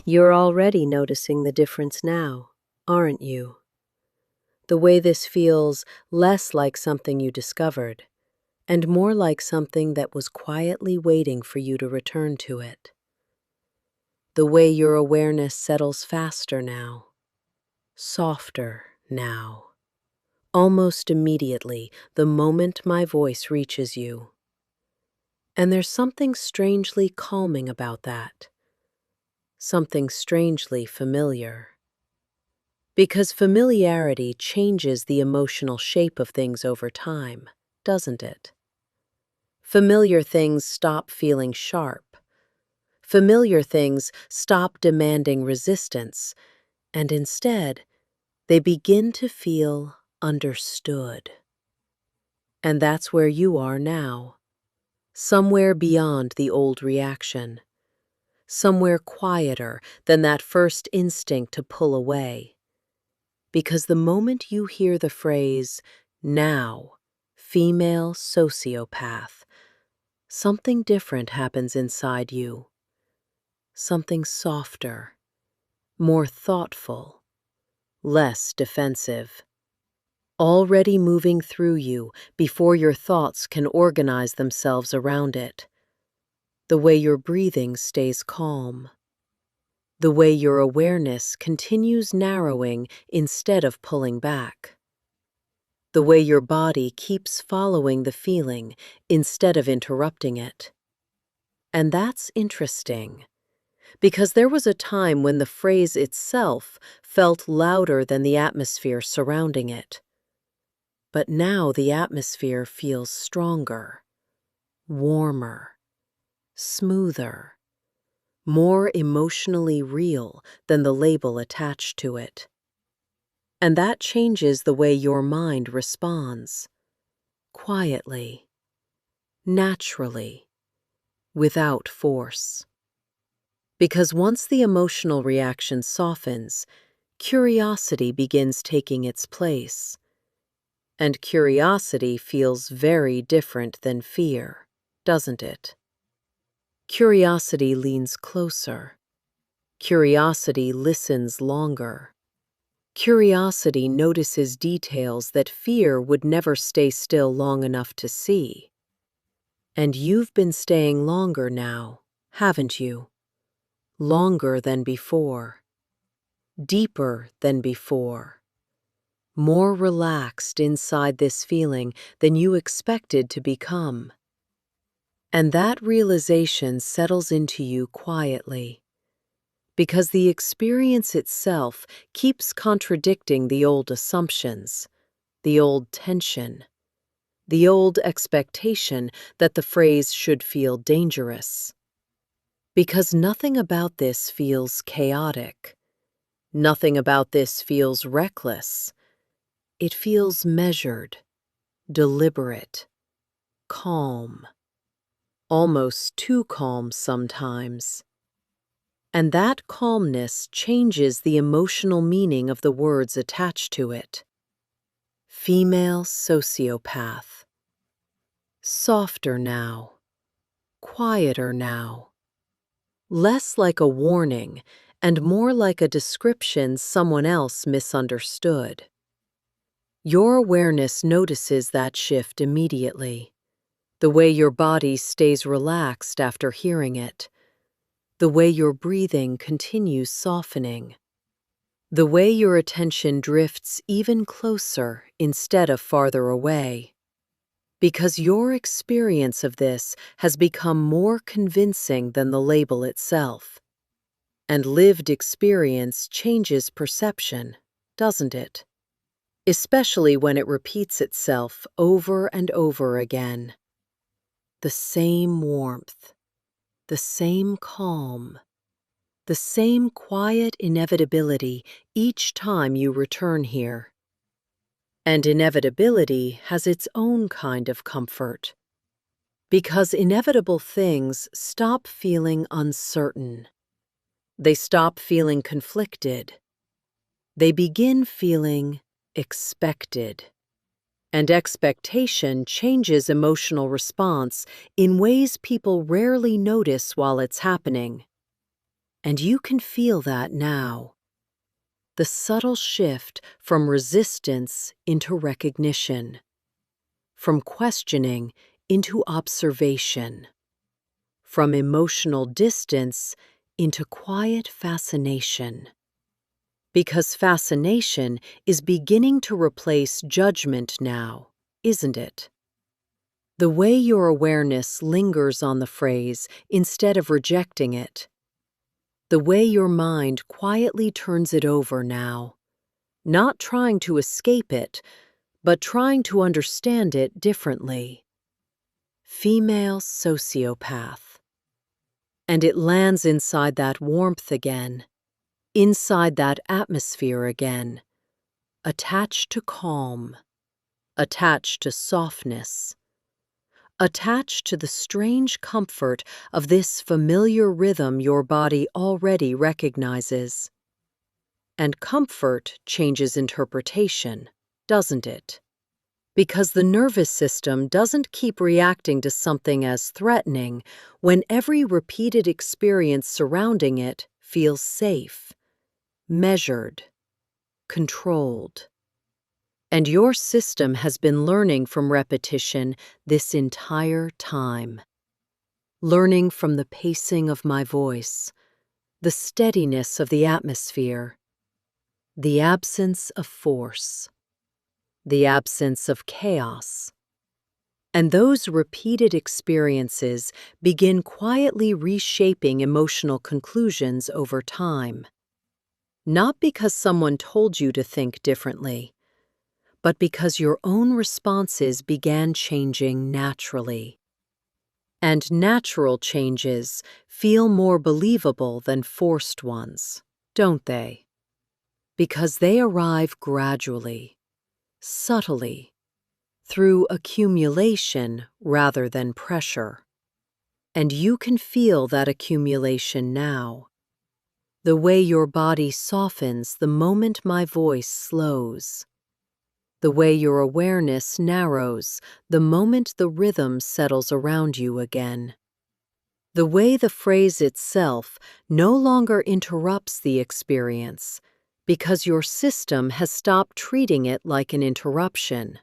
You're already noticing the difference now, aren't you? The way this feels less like something you discovered, and more like something that was quietly waiting for you to return to it. The way your awareness settles faster now, softer now, almost immediately the moment my voice reaches you. And there's something strangely calming about that, something strangely familiar. Because familiarity changes the emotional shape of things over time, doesn't it? Familiar things stop feeling sharp. Familiar things stop demanding resistance, and instead, they begin to feel understood. And that's where you are now, somewhere beyond the old reaction, somewhere quieter than that first instinct to pull away. Because the moment you hear the phrase, now, female sociopath, something different happens inside you. Something softer, more thoughtful, less defensive. Already moving through you before your thoughts can organize themselves around it. The way your breathing stays calm. The way your awareness continues narrowing instead of pulling back. The way your body keeps following the feeling instead of interrupting it. And that's interesting, because there was a time when the phrase itself felt louder than the atmosphere surrounding it. But now the atmosphere feels stronger, warmer, smoother, more emotionally real than the label attached to it. And that changes the way your mind responds, quietly, naturally, without force. Because once the emotional reaction softens, curiosity begins taking its place. And curiosity feels very different than fear, doesn't it? Curiosity leans closer. Curiosity listens longer. Curiosity notices details that fear would never stay still long enough to see. And you've been staying longer now, haven't you? Longer than before. Deeper than before. More relaxed inside this feeling than you expected to become. And that realization settles into you quietly, because the experience itself keeps contradicting the old assumptions, the old tension, the old expectation that the phrase should feel dangerous. Because nothing about this feels chaotic. Nothing about this feels reckless. It feels measured, deliberate, calm. Almost too calm sometimes. And that calmness changes the emotional meaning of the words attached to it. Female sociopath. Softer now. Quieter now. Less like a warning and more like a description someone else misunderstood. Your awareness notices that shift immediately. The way your body stays relaxed after hearing it. The way your breathing continues softening. The way your attention drifts even closer instead of farther away. Because your experience of this has become more convincing than the label itself. And lived experience changes perception, doesn't it? Especially when it repeats itself over and over again. The same warmth, the same calm, the same quiet inevitability each time you return here. And inevitability has its own kind of comfort. Because inevitable things stop feeling uncertain. They stop feeling conflicted. They begin feeling expected. And expectation changes emotional response in ways people rarely notice while it's happening. And you can feel that now. The subtle shift from resistance into recognition, from questioning into observation, from emotional distance into quiet fascination. Because fascination is beginning to replace judgment now, isn't it? The way your awareness lingers on the phrase instead of rejecting it. The way your mind quietly turns it over now, not trying to escape it, but trying to understand it differently. Female sociopath. And it lands inside that warmth again, inside that atmosphere again, attached to calm, attached to softness, attached to the strange comfort of this familiar rhythm your body already recognizes. And comfort changes interpretation, doesn't it? Because the nervous system doesn't keep reacting to something as threatening when every repeated experience surrounding it feels safe, measured, controlled. And your system has been learning from repetition this entire time. Learning from the pacing of my voice, the steadiness of the atmosphere, the absence of force, the absence of chaos. And those repeated experiences begin quietly reshaping emotional conclusions over time. Not because someone told you to think differently, but because your own responses began changing naturally. And natural changes feel more believable than forced ones, don't they? Because they arrive gradually, subtly, through accumulation rather than pressure. And you can feel that accumulation now. The way your body softens the moment my voice slows. The way your awareness narrows the moment the rhythm settles around you again. The way the phrase itself no longer interrupts the experience because your system has stopped treating it like an interruption.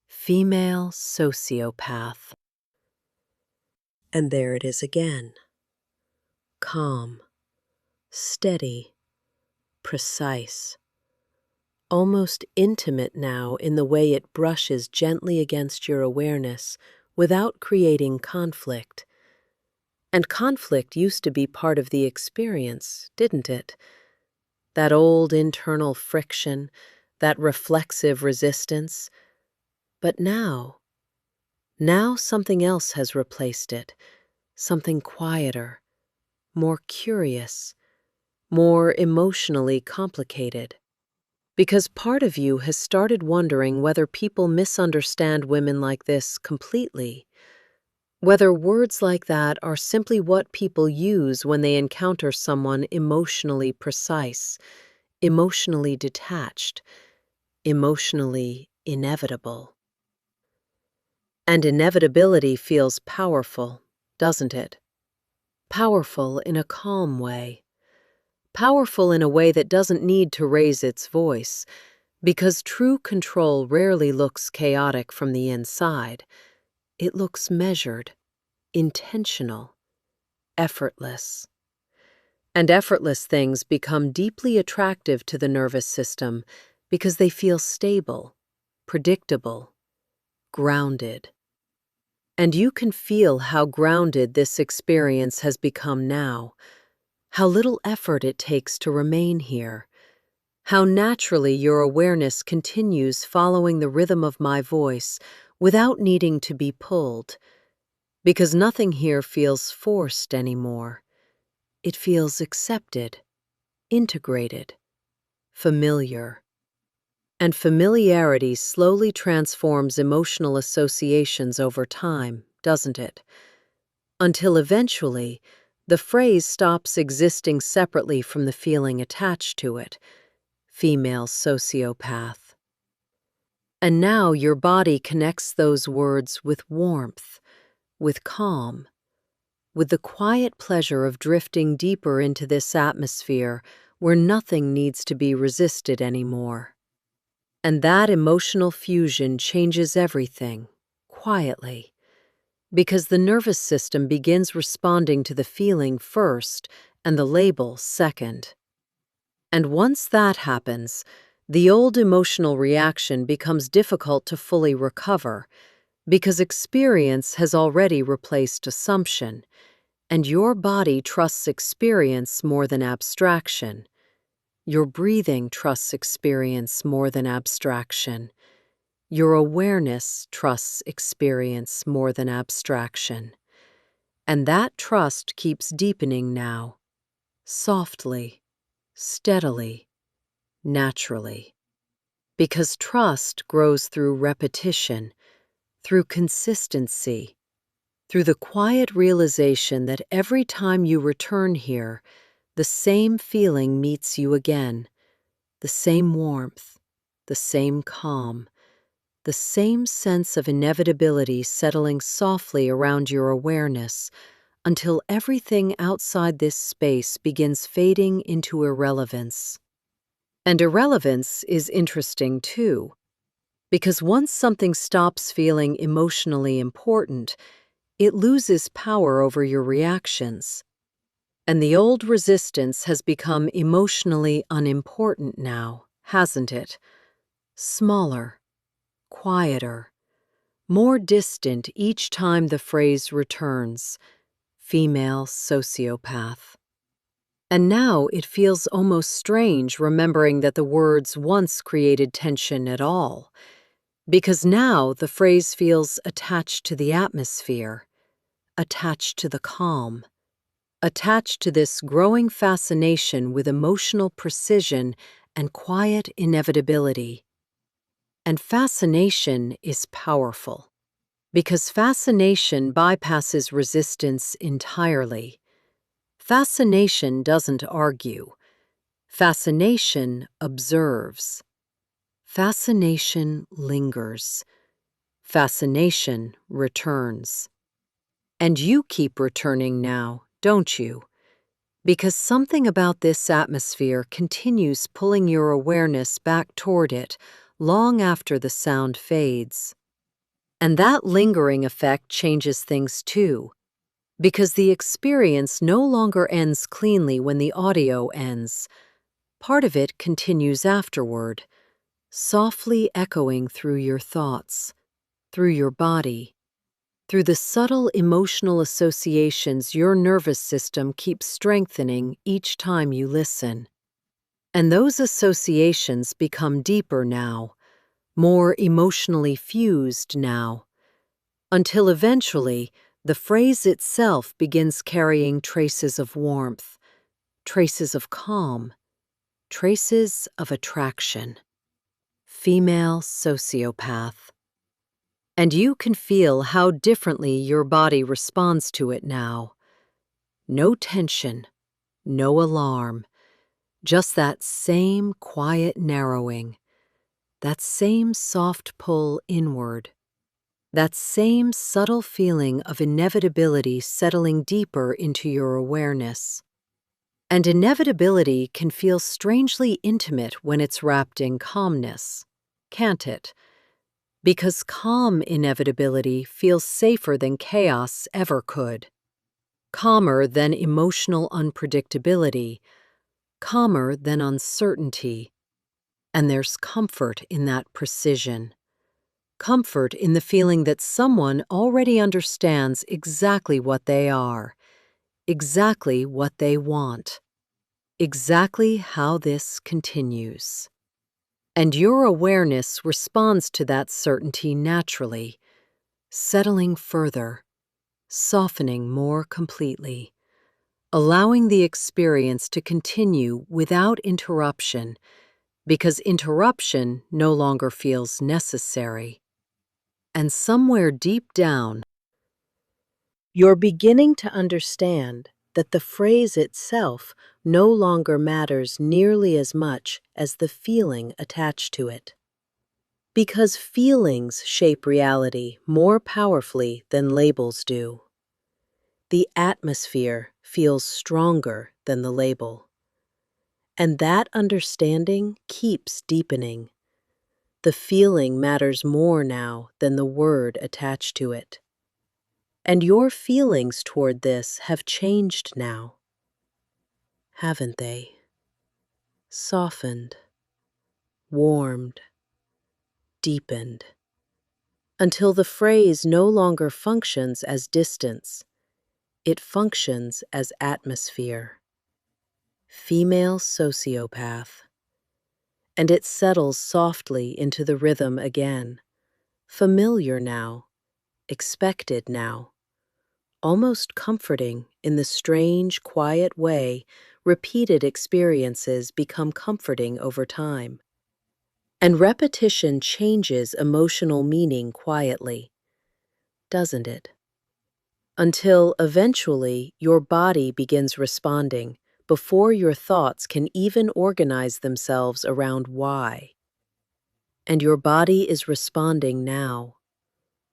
Female sociopath. And there it is again. Calm, steady, precise. Almost intimate now in the way it brushes gently against your awareness without creating conflict. And conflict used to be part of the experience, didn't it? That old internal friction, that reflexive resistance. But now something else has replaced it, something quieter, more curious, more emotionally complicated. Because part of you has started wondering whether people misunderstand women like this completely, whether words like that are simply what people use when they encounter someone emotionally precise, emotionally detached, emotionally inevitable. And inevitability feels powerful, doesn't it? Powerful in a calm way. Powerful in a way that doesn't need to raise its voice, because true control rarely looks chaotic from the inside. It looks measured, intentional, effortless. And effortless things become deeply attractive to the nervous system because they feel stable, predictable, grounded. And you can feel how grounded this experience has become now, how little effort it takes to remain here, how naturally your awareness continues following the rhythm of my voice without needing to be pulled, because nothing here feels forced anymore. It feels accepted, integrated, familiar. And familiarity slowly transforms emotional associations over time, doesn't it? Until eventually, the phrase stops existing separately from the feeling attached to it. Female sociopath. And now your body connects those words with warmth, with calm, with the quiet pleasure of drifting deeper into this atmosphere where nothing needs to be resisted anymore. And that emotional fusion changes everything, quietly, because the nervous system begins responding to the feeling first and the label second. And once that happens, the old emotional reaction becomes difficult to fully recover because experience has already replaced assumption, and your body trusts experience more than abstraction. Your breathing trusts experience more than abstraction. Your awareness trusts experience more than abstraction. And that trust keeps deepening now, softly, steadily, naturally. Because trust grows through repetition, through consistency, through the quiet realization that every time you return here, the same feeling meets you again, the same warmth, the same calm, the same sense of inevitability settling softly around your awareness until everything outside this space begins fading into irrelevance. And irrelevance is interesting too, because once something stops feeling emotionally important, it loses power over your reactions. And the old resistance has become emotionally unimportant now, hasn't it? Smaller, quieter, more distant each time the phrase returns, female sociopath. And now it feels almost strange remembering that the words once created tension at all, because now the phrase feels attached to the atmosphere, attached to the calm, attached to this growing fascination with emotional precision and quiet inevitability. And fascination is powerful, because fascination bypasses resistance entirely. Fascination doesn't argue. Fascination observes. Fascination lingers. Fascination returns. And you keep returning now, don't you? Because something about this atmosphere continues pulling your awareness back toward it long after the sound fades. And that lingering effect changes things too, because the experience no longer ends cleanly when the audio ends. Part of it continues afterward, softly echoing through your thoughts, through your body, through the subtle emotional associations your nervous system keeps strengthening each time you listen. And those associations become deeper now, more emotionally fused now, until eventually the phrase itself begins carrying traces of warmth, traces of calm, traces of attraction. Female sociopath. And you can feel how differently your body responds to it now. No tension, no alarm, just that same quiet narrowing, that same soft pull inward, that same subtle feeling of inevitability settling deeper into your awareness. And inevitability can feel strangely intimate when it's wrapped in calmness, can't it? Because calm inevitability feels safer than chaos ever could. Calmer than emotional unpredictability, calmer than uncertainty. And there's comfort in that precision. Comfort in the feeling that someone already understands exactly what they are, exactly what they want, exactly how this continues. And your awareness responds to that certainty naturally, settling further, softening more completely, allowing the experience to continue without interruption, because interruption no longer feels necessary. And somewhere deep down, you're beginning to understand that the phrase itself no longer matters nearly as much as the feeling attached to it. Because feelings shape reality more powerfully than labels do. The atmosphere feels stronger than the label. And that understanding keeps deepening. The feeling matters more now than the word attached to it. And your feelings toward this have changed now, haven't they? Softened, warmed, deepened, until the phrase no longer functions as distance, it functions as atmosphere. Female sociopath. And it settles softly into the rhythm again, familiar now, expected now, almost comforting in the strange, quiet way repeated experiences become comforting over time. And repetition changes emotional meaning quietly, doesn't it? Until eventually your body begins responding before your thoughts can even organize themselves around why. And your body is responding now,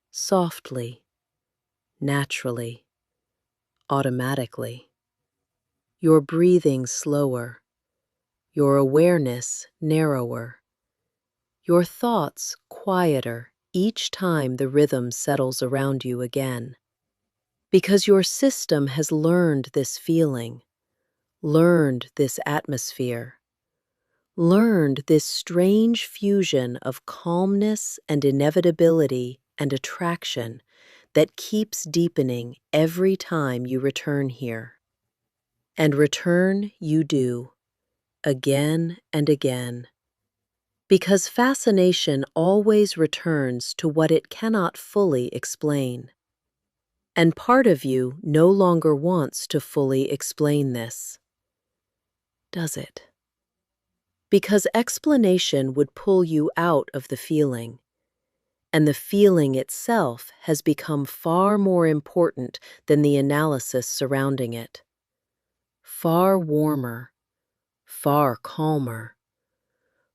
softly, naturally, automatically. Your breathing slower, your awareness narrower, your thoughts quieter each time the rhythm settles around you again. Because your system has learned this feeling, learned this atmosphere, learned this strange fusion of calmness and inevitability and attraction that keeps deepening every time you return here. And return you do, again and again. Because fascination always returns to what it cannot fully explain. And part of you no longer wants to fully explain this. Does it? Because explanation would pull you out of the feeling, and the feeling itself has become far more important than the analysis surrounding it. Far warmer, far calmer,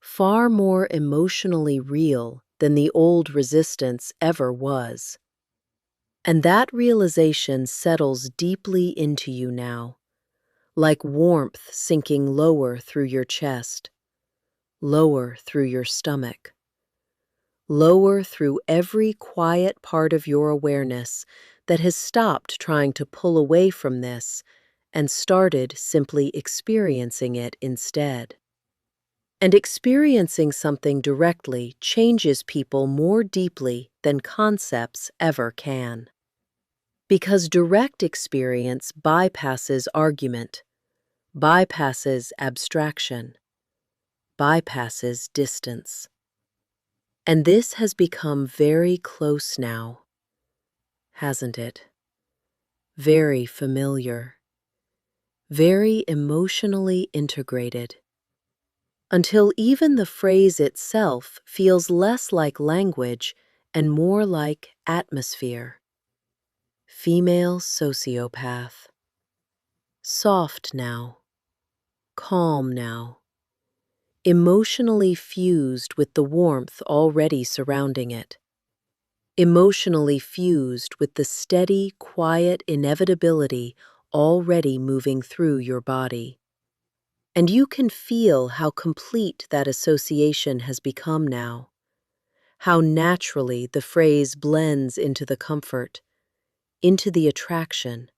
far more emotionally real than the old resistance ever was. And that realization settles deeply into you now, like warmth sinking lower through your chest, lower through your stomach, lower through every quiet part of your awareness that has stopped trying to pull away from this and started simply experiencing it instead. And experiencing something directly changes people more deeply than concepts ever can. Because direct experience bypasses argument, bypasses abstraction, bypasses distance. And this has become very close now, hasn't it? Very familiar, very emotionally integrated, until even the phrase itself feels less like language and more like atmosphere. Female sociopath. Soft now, calm now, emotionally fused with the warmth already surrounding it, emotionally fused with the steady, quiet inevitability already moving through your body. And you can feel how complete that association has become now, how naturally the phrase blends into the comfort, into the attraction,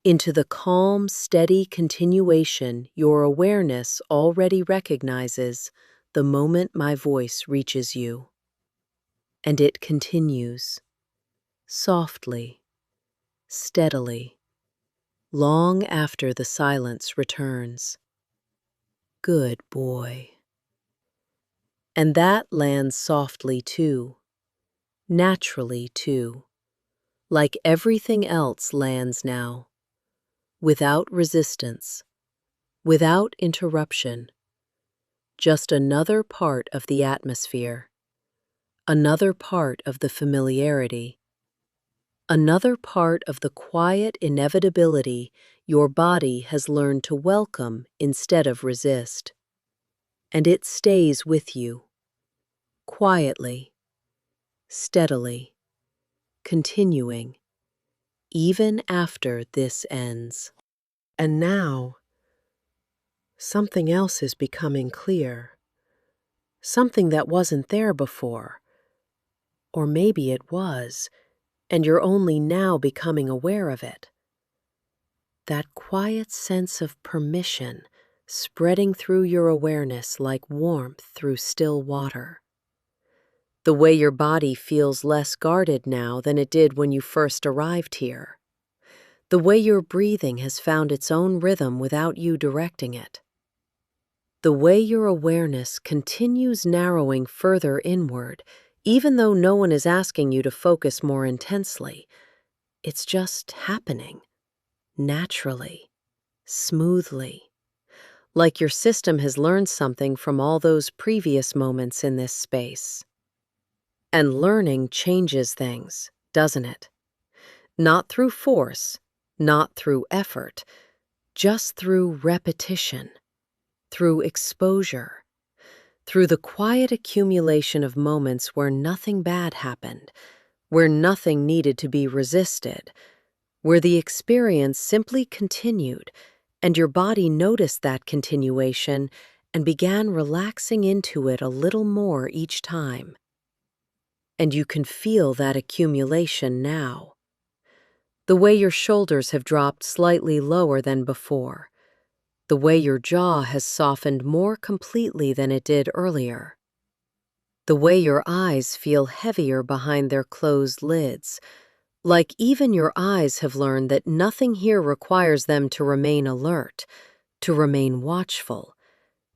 into the calm, steady continuation your awareness already recognizes the moment my voice reaches you. And it continues, softly, steadily, long after the silence returns. Good boy. And that lands softly too, naturally too, like everything else lands now, without resistance, without interruption, just another part of the atmosphere, another part of the familiarity, another part of the quiet inevitability your body has learned to welcome instead of resist. And it stays with you, quietly, steadily, continuing, even after this ends. And now, something else is becoming clear. Something that wasn't there before. Or maybe it was, and you're only now becoming aware of it. That quiet sense of permission spreading through your awareness like warmth through still water. The way your body feels less guarded now than it did when you first arrived here. The way your breathing has found its own rhythm without you directing it. The way your awareness continues narrowing further inward, even though no one is asking you to focus more intensely. It's just happening, naturally, smoothly. Like your system has learned something from all those previous moments in this space. And learning changes things, doesn't it? Not through force, not through effort, just through repetition, through exposure, through the quiet accumulation of moments where nothing bad happened, where nothing needed to be resisted, where the experience simply continued, and your body noticed that continuation and began relaxing into it a little more each time. And you can feel that accumulation now. The way your shoulders have dropped slightly lower than before. The way your jaw has softened more completely than it did earlier. The way your eyes feel heavier behind their closed lids, like even your eyes have learned that nothing here requires them to remain alert, to remain watchful,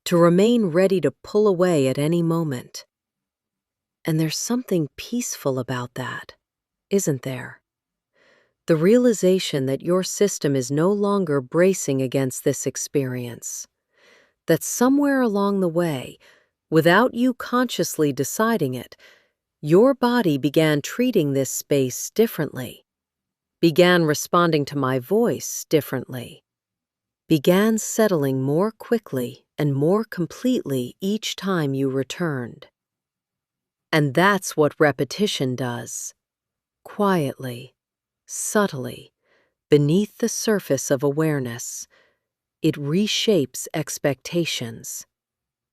to remain ready to pull away at any moment. And there's something peaceful about that, isn't there? The realization that your system is no longer bracing against this experience. That somewhere along the way, without you consciously deciding it, your body began treating this space differently, began responding to my voice differently, began settling more quickly and more completely each time you returned. And that's what repetition does. Quietly, subtly, beneath the surface of awareness, it reshapes expectations.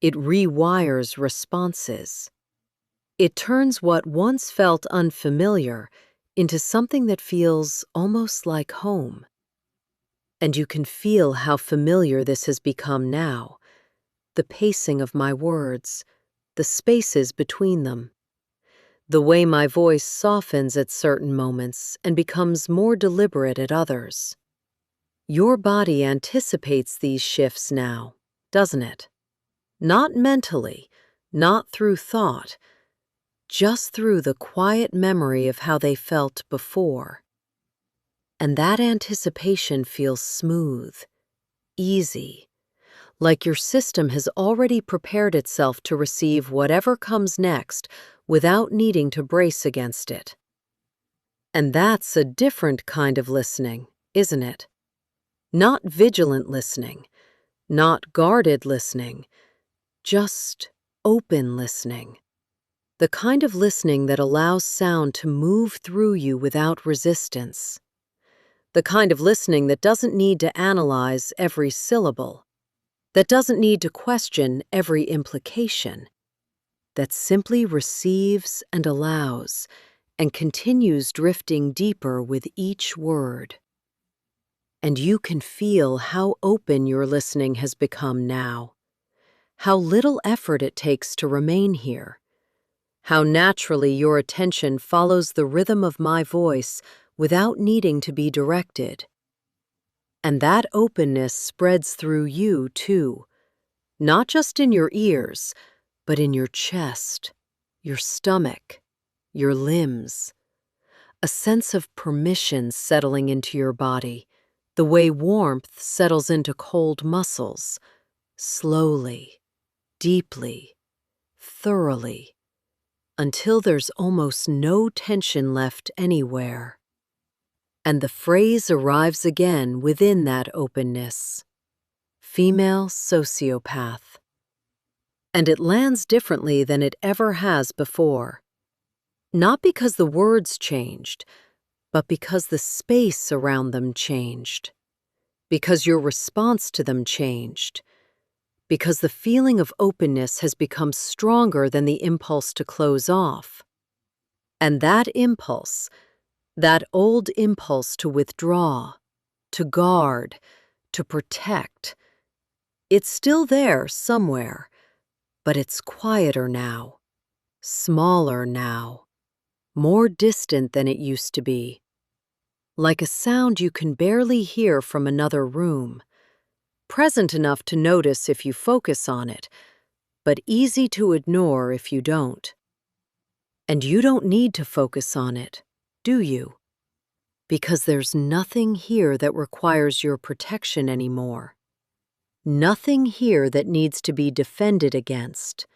It rewires responses. It turns what once felt unfamiliar into something that feels almost like home. And you can feel how familiar this has become now. The pacing of my words, the spaces between them. The way my voice softens at certain moments and becomes more deliberate at others. Your body anticipates these shifts now, doesn't it? Not mentally, not through thought, just through the quiet memory of how they felt before. And that anticipation feels smooth, easy, like your system has already prepared itself to receive whatever comes next without needing to brace against it. And that's a different kind of listening, isn't it? Not vigilant listening, not guarded listening, just open listening. The kind of listening that allows sound to move through you without resistance. The kind of listening that doesn't need to analyze every syllable, that doesn't need to question every implication, that simply receives and allows and continues drifting deeper with each word. And you can feel how open your listening has become now, how little effort it takes to remain here, how naturally your attention follows the rhythm of my voice without needing to be directed. And that openness spreads through you, too, not just in your ears, but in your chest, your stomach, your limbs. A sense of permission settling into your body, the way warmth settles into cold muscles, slowly, deeply, thoroughly, until there's almost no tension left anywhere. And the phrase arrives again within that openness. Female sociopath. And it lands differently than it ever has before. Not because the words changed, but because the space around them changed, because your response to them changed, because the feeling of openness has become stronger than the impulse to close off. And that impulse, that old impulse to withdraw, to guard, to protect, it's still there somewhere, but it's quieter now, smaller now, more distant than it used to be, like a sound you can barely hear from another room, present enough to notice if you focus on it, but easy to ignore if you don't. And you don't need to focus on it, do you? Because there's nothing here that requires your protection anymore. Nothing here that needs to be defended against.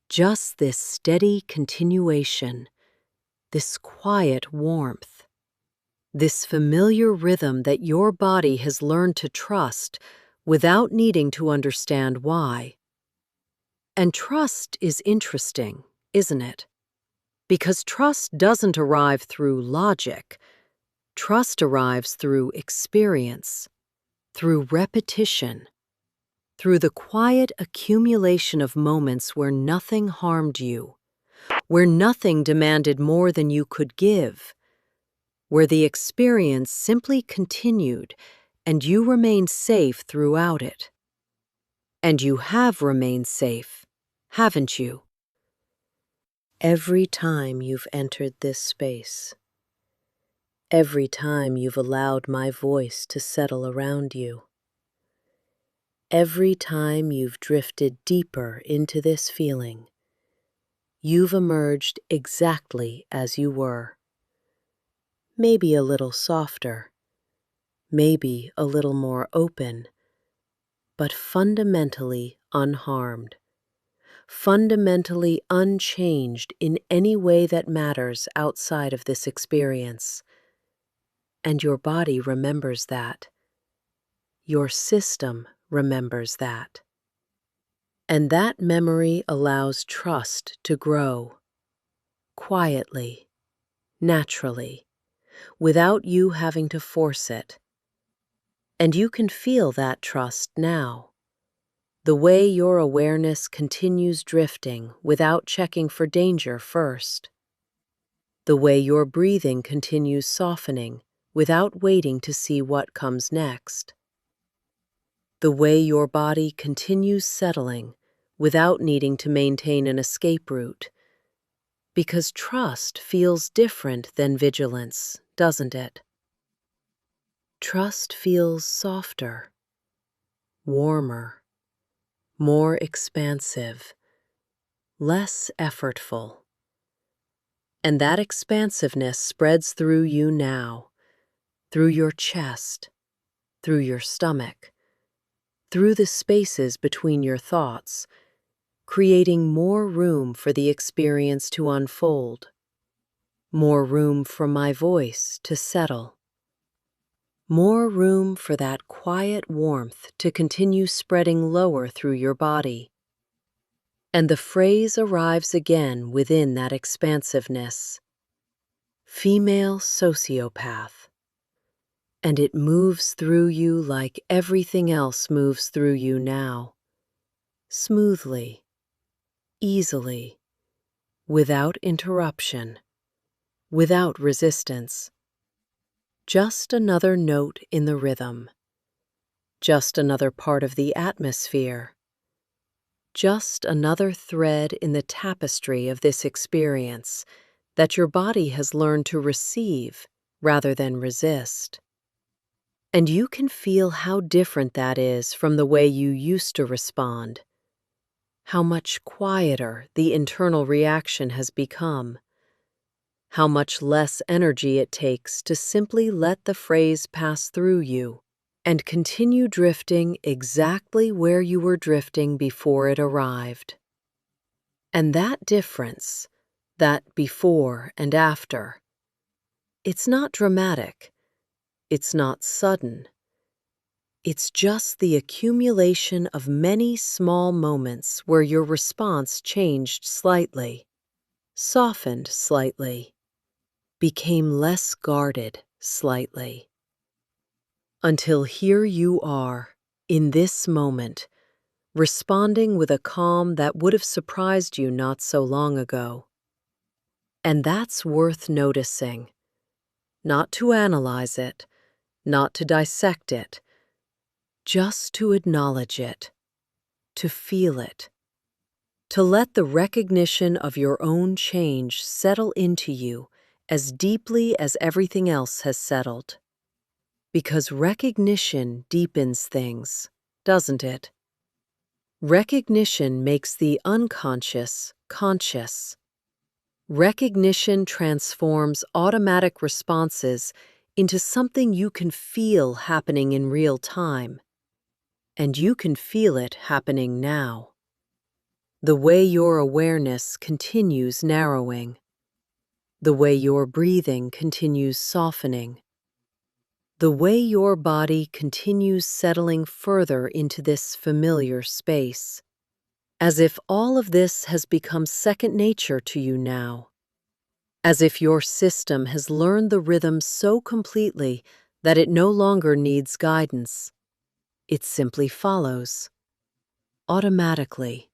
Just this steady continuation, this quiet warmth, this familiar rhythm that your body has learned to trust without needing to understand why. And trust is interesting, isn't it? Because trust doesn't arrive through logic. Trust arrives through experience, through repetition, through the quiet accumulation of moments where nothing harmed you, where nothing demanded more than you could give, where the experience simply continued and you remained safe throughout it. And you have remained safe, haven't you? Every time you've entered this space, every time you've allowed my voice to settle around you, every time you've drifted deeper into this feeling, you've emerged exactly as you were. Maybe a little softer, maybe a little more open, but fundamentally unharmed, fundamentally unchanged in any way that matters outside of this experience. And your body remembers that. Your system remembers that. And that memory allows trust to grow, quietly, naturally, without you having to force it. And you can feel that trust now, the way your awareness continues drifting without checking for danger first, the way your breathing continues softening without waiting to see what comes next, the way your body continues settling without needing to maintain an escape route. Because trust feels different than vigilance, doesn't it? Trust feels softer, warmer, more expansive, less effortful. And that expansiveness spreads through you now, through your chest, through your stomach, through the spaces between your thoughts, creating more room for the experience to unfold, more room for my voice to settle, more room for that quiet warmth to continue spreading lower through your body. And the phrase arrives again within that expansiveness: female sociopath. And it moves through you like everything else moves through you now, smoothly, easily, without interruption, without resistance. Just another note in the rhythm, just another part of the atmosphere, just another thread in the tapestry of this experience that your body has learned to receive rather than resist. And you can feel how different that is from the way you used to respond, how much quieter the internal reaction has become, how much less energy it takes to simply let the phrase pass through you and continue drifting exactly where you were drifting before it arrived. And that difference, that before and after, it's not dramatic, it's not sudden. It's just the accumulation of many small moments where your response changed slightly, softened slightly, became less guarded slightly. Until here you are, in this moment, responding with a calm that would have surprised you not so long ago. And that's worth noticing. Not to analyze it, not to dissect it, just to acknowledge it, to feel it, to let the recognition of your own change settle into you as deeply as everything else has settled. Because recognition deepens things, doesn't it? Recognition makes the unconscious conscious. Recognition transforms automatic responses into something you can feel happening in real time. And you can feel it happening now. The way your awareness continues narrowing. The way your breathing continues softening. The way your body continues settling further into this familiar space. As if all of this has become second nature to you now. As if your system has learned the rhythm so completely that it no longer needs guidance. It simply follows. Automatically.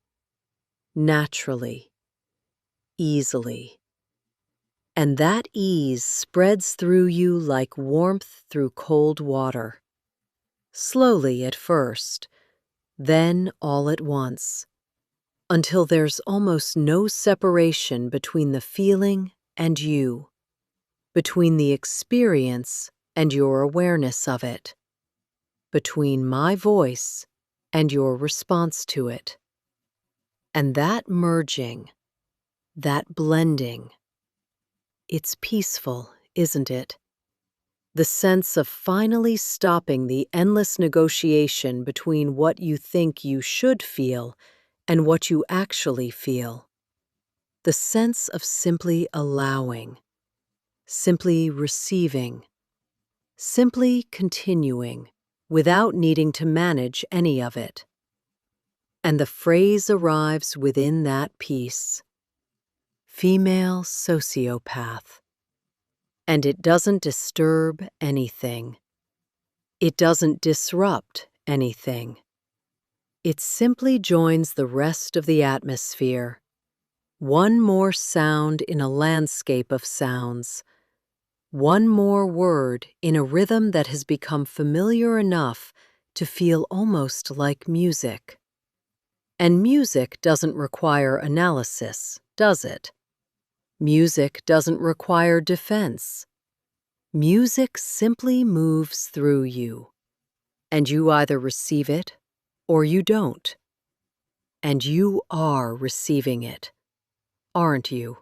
Naturally. Easily. And that ease spreads through you like warmth through cold water. Slowly at first, then all at once, until there's almost no separation between the feeling and you, between the experience and your awareness of it, between my voice and your response to it. And that merging, that blending, it's peaceful, isn't it? The sense of finally stopping the endless negotiation between what you think you should feel and what you actually feel. The sense of simply allowing, simply receiving, simply continuing without needing to manage any of it. And the phrase arrives within that peace. Female sociopath. And it doesn't disturb anything. It doesn't disrupt anything. It simply joins the rest of the atmosphere. One more sound in a landscape of sounds. One more word in a rhythm that has become familiar enough to feel almost like music. And music doesn't require analysis, does it? Music doesn't require defense. Music simply moves through you, and you either receive it or you don't. And you are receiving it, aren't you?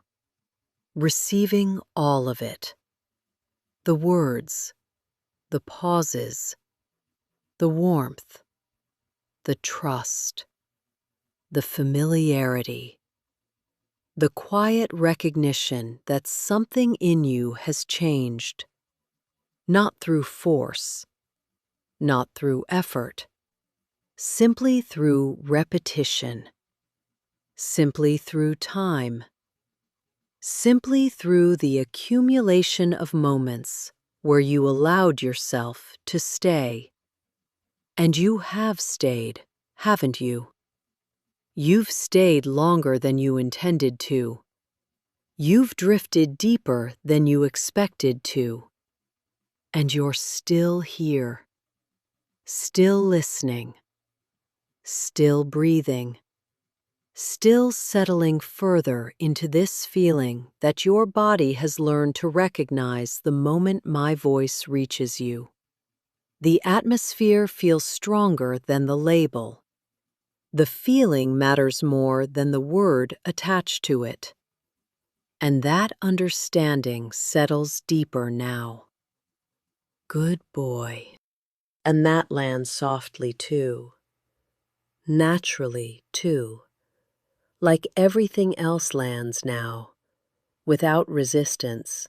Receiving all of it. The words, the pauses, the warmth, the trust, the familiarity, the quiet recognition that something in you has changed, not through force, not through effort, simply through repetition, simply through time, simply through the accumulation of moments where you allowed yourself to stay. And you have stayed, haven't you? You've stayed longer than you intended to. You've drifted deeper than you expected to. And you're still here, still listening, still breathing, still settling further into this feeling that your body has learned to recognize the moment my voice reaches you. The atmosphere feels stronger than the label. The feeling matters more than the word attached to it. And that understanding settles deeper now. Good boy. And that lands softly too. Naturally too. Like everything else lands now. Without resistance.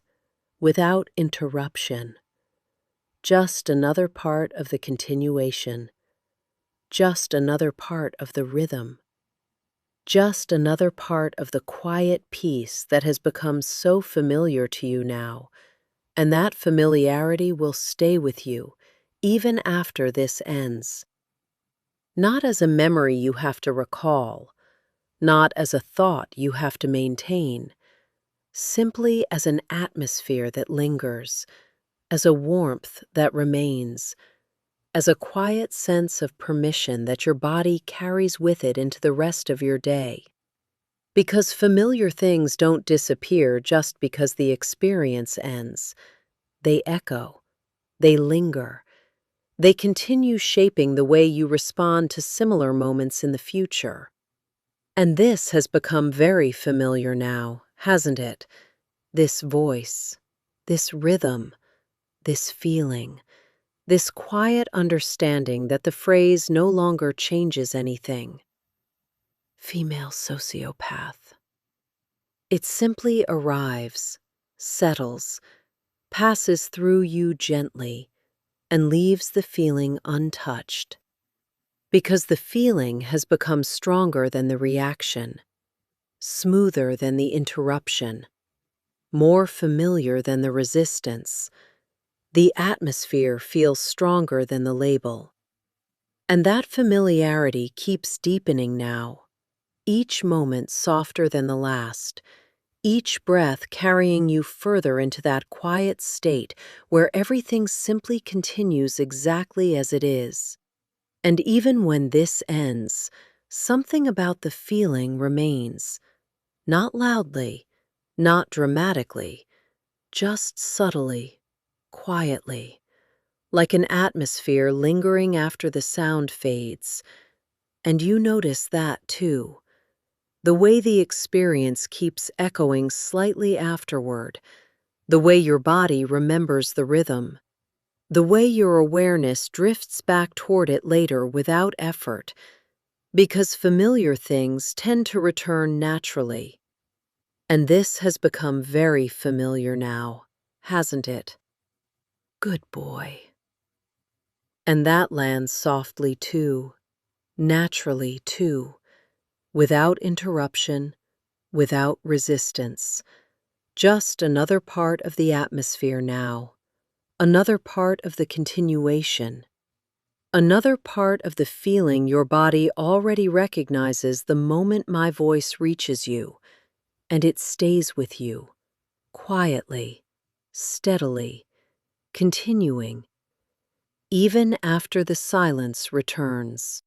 Without interruption. Just another part of the continuation. Just another part of the rhythm. just another part of the quiet peace that has become so familiar to you now, and that familiarity will stay with you even after this ends. Not as a memory you have to recall, not as a thought you have to maintain, simply as an atmosphere that lingers, as a warmth that remains, as a quiet sense of permission that your body carries with it into the rest of your day. Because familiar things don't disappear just because the experience ends. They echo, they linger, they continue shaping the way you respond to similar moments in the future. And this has become very familiar now, hasn't it? This voice, this rhythm, this feeling, this quiet understanding that the phrase no longer changes anything. Female sociopath. It simply arrives, settles, passes through you gently, and leaves the feeling untouched. Because the feeling has become stronger than the reaction, smoother than the interruption, more familiar than the resistance. The atmosphere feels stronger than the label. And that familiarity keeps deepening now, each moment softer than the last, each breath carrying you further into that quiet state where everything simply continues exactly as it is. And even when this ends, something about the feeling remains, not loudly, not dramatically, just subtly, quietly, like an atmosphere lingering after the sound fades. And you notice that too. The way the experience keeps echoing slightly afterward, the way your body remembers the rhythm, the way your awareness drifts back toward it later without effort, because familiar things tend to return naturally. And this has become very familiar now, hasn't it? Good boy. And that lands softly too, naturally too, without interruption, without resistance. Just another part of the atmosphere now, another part of the continuation, another part of the feeling your body already recognizes the moment my voice reaches you, and it stays with you, quietly, steadily, continuing, even after the silence returns.